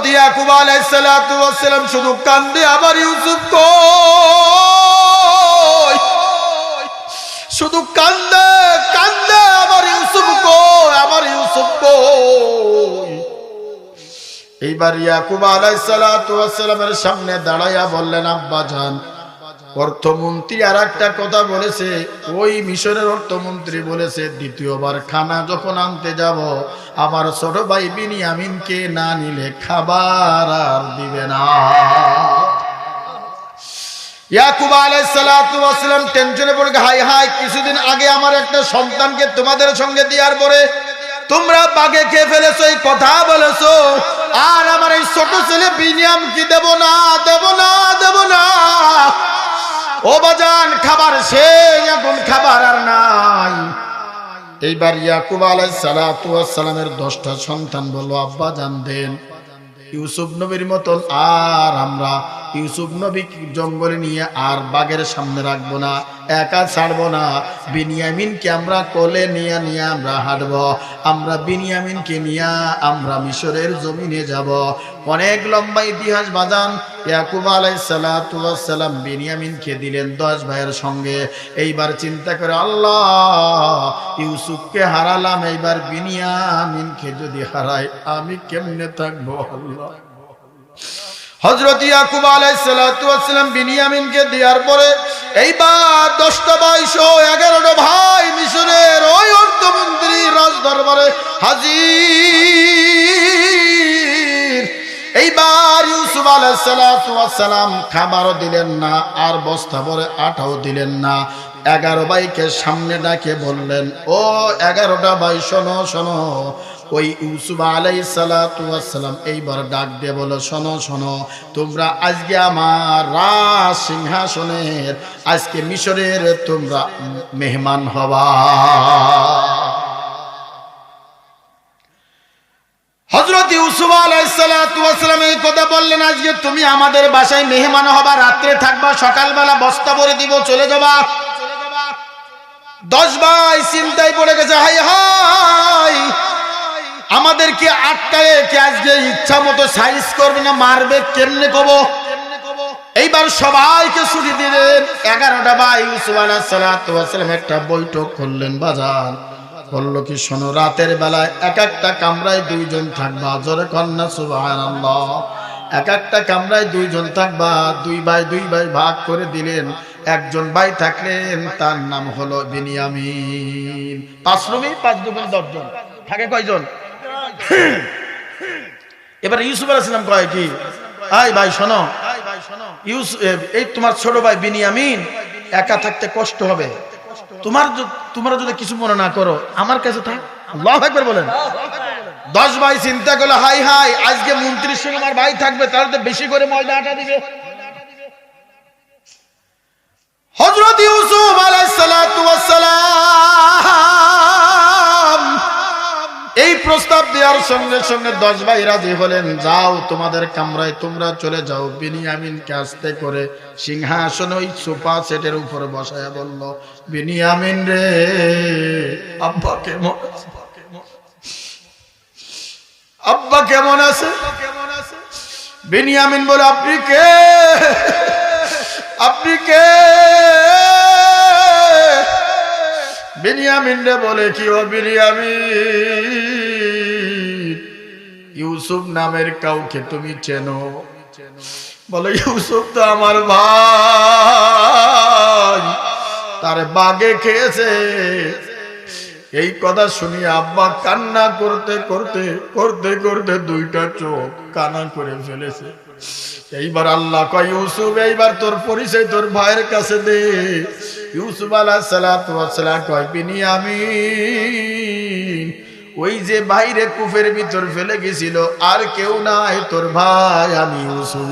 হযরত ইয়াকুব আলাইহিস সালাতু ওয়াস সালাম শুধু কান্দে, আমার ইউসুফ কই, শুধু কান্দে কান্দে, আমার ইউসুফ কই, আমার ইউসুফ কই। এইবার ইয়াকুব আলাইহিস সালাতু ওয়াস সালামের সামনে দাঁড়ায়া বললেন, আব্বা জান, অর্থমন্ত্রী আর একটা কথা বলেছে, ওই মিশরের অর্থমন্ত্রী বলেছে দ্বিতীয়বার খানা যখন আনতে যাব আমার ছোট ভাই বিনিয়ামিনকে না নিলে খাবার আর দিবে না। ইয়াকুব আলাইহিস সালাতু ওয়াস সালাম টেনশনে পড়ে, হাই হাই, কিছুদিন আগে আমার একটা সন্তানকে তোমাদের সঙ্গে দেওয়ার পরে তোমরা বাগে খেয়ে ফেলেছো, এই কথা বলেছো, আর আমার এই ছোট ছেলে বিনিয়ামকে দেব না, দেব না, দেব না। ও বাজান, খাবার শেষ, এখন খাবার আর নাই। এইবার ইয়াকুব আলাইহিস সালাতু ওয়াস সালামের 10টা সন্তান বলল, আব্বা জান দেন, ইউসুফ নবীর মতন আর আমরা ইউসুফ নবী জঙ্গলে নিয়ে আর বাঘের সামনে রাখবো না, একা ছাড়বো না। বিনিয়ামিনকে আমরা কোলে নিয়ে নিয়ে আমরা হাঁটবো, আমরা বিনিয়ামিনকে নিয়ে আমরা মিশরের জমিনে যাব। অনেক লম্বা ইতিহাস বাজান। ইয়াকুব আলাইহিস সালাতু ওয়াস সালাম বিনিয়ামিনকে দিলেন 10 ভাইয়ের সঙ্গে। এইবার চিন্তা করে, আল্লাহ, ইউসুফকে হারালাম, এইবার বিনিয়ামিনকে যদি হারাই আমি কেমনে থাকবো আল্লাহ। হযরত ইয়াকুব আলাইহিস সালাতু ওয়াস সালাম বিনিয়ামিনকে দেওয়ার পরে এইবার 10টা ভাই সহ 11টা ভাই মিশরের ওই অর্থমন্ত্রী রাজ দরবারে হাজির। এইবার ইউসুফ আলাইহিস সালাতু ওয়াস সালাম খাবারও দিলেন না, আর বস্তা ভরে আটাও দিলেন না। 11 ভাইকে সামনে ডাকে বললেন, ও 11টা ভাই শোনো শোনো। ওই ইউসুফ আলাইহিস সালাতু ওয়াস সালাম এইবার ডাক দিয়ে বলো, শোনো শোনো, তোমরা আজকে আমার রাজ সিংহাসনের, আজকে মিশরের তোমরা মেহমান হবা। হযরত ইউসুফ আলাইহিস সালাতু ওয়াস সালাম এই কথা বললেন, আজকে তুমি আমাদের বাসায় মেহমান হবা, রাত্রে থাকবা, সকালবেলা বস্তা ভরে দিব, চলে যাবা। 10 ভাই চিন্তায় পড়ে গেছে, হাই হাই, আমাদেরকে আটকায় কে আজকে ইচ্ছা মতো সাইজ করবে না, মারবে, কেমনে কব। এইবার সবাইকে ছুটি দিলেন। 11টা ভাই ইউসুফ আলাইহিস সালাতু ওয়াস সালাম একটা বৈঠক করলেন বাজার। বলল কি, শোনো, রাতের বেলায় এক একটা কামরায় 2 জন থাকবা, জোরে কন্যা সুবহানাল্লাহ। এক একটা কামরায় 2 জন থাকবা, 2 ভাই ভাগ করে দিলেন। একজন ভাই থাকলেন, তার নাম হলো বিনিয়ামিন। 5 রুমে 5 দুগুণ 10 জন থাকে, কয়জন? এবার ইউসুফ আলাইহিস সালাম কয় কি, আই ভাই শোনো, এই তোমার ছোট ভাই বিনিয়ামিন একা থাকতে কষ্ট হবে, তোমরা যদি কিছু মনে না করো আমার কাছে থাক। আল্লাহু আকবার বলেন। 10 ভাই চিন্তা করলো, হাই হাই, আজকে মন্ত্রীর সঙ্গে আমার ভাই থাকবে, তাহলে তো বেশি করে ময়দা আটা দিবে। হযরত ইউসুফ আলাইহিস সালাতু ওয়াস সালাম এই প্রস্তাব দেওয়ার সঙ্গে সঙ্গে 10 ভাই রাজি হলেন, যাও তোমাদের কামরায় তোমরা চলে যাও। বিনিয়ামিনকে আস্তে করে সিংহাসন ওই সোফা সেটের উপর বসায়া বলল, বিনিয়ামিন রে, আব্বা কেমন আছে? আব্বা কেমন আছে? বিনিয়ামিন বলে, আপনি কে? আপনি কে? বিনিয়ামিন রে বলে, কি ও বিনিয়ামিন, ইউসুফ নামের কাউকে তুমি চেনো? বলে, ইউসুফ তো আমার ভাই, তার বাগে খেয়েছে। এই কথা শুনি আব্বা কান্না করতে করতে করতে করতে 2টা চোখ কানা করে ফেলেছে। এইবার আল্লাহ কয়, ইউসুফ, এইবার তোর পরিচয় তোর ভাইয়ের কাছে দে। ইউসুফ আলাইহিস সালাতু ওয়াস সালাম কয়, বিনিয়ামিন, ওই যে বাইরে কূপের ভিতর ফেলে গেছিল, আর কেউ নাই, তোর ভাই আমি ইউসুফ।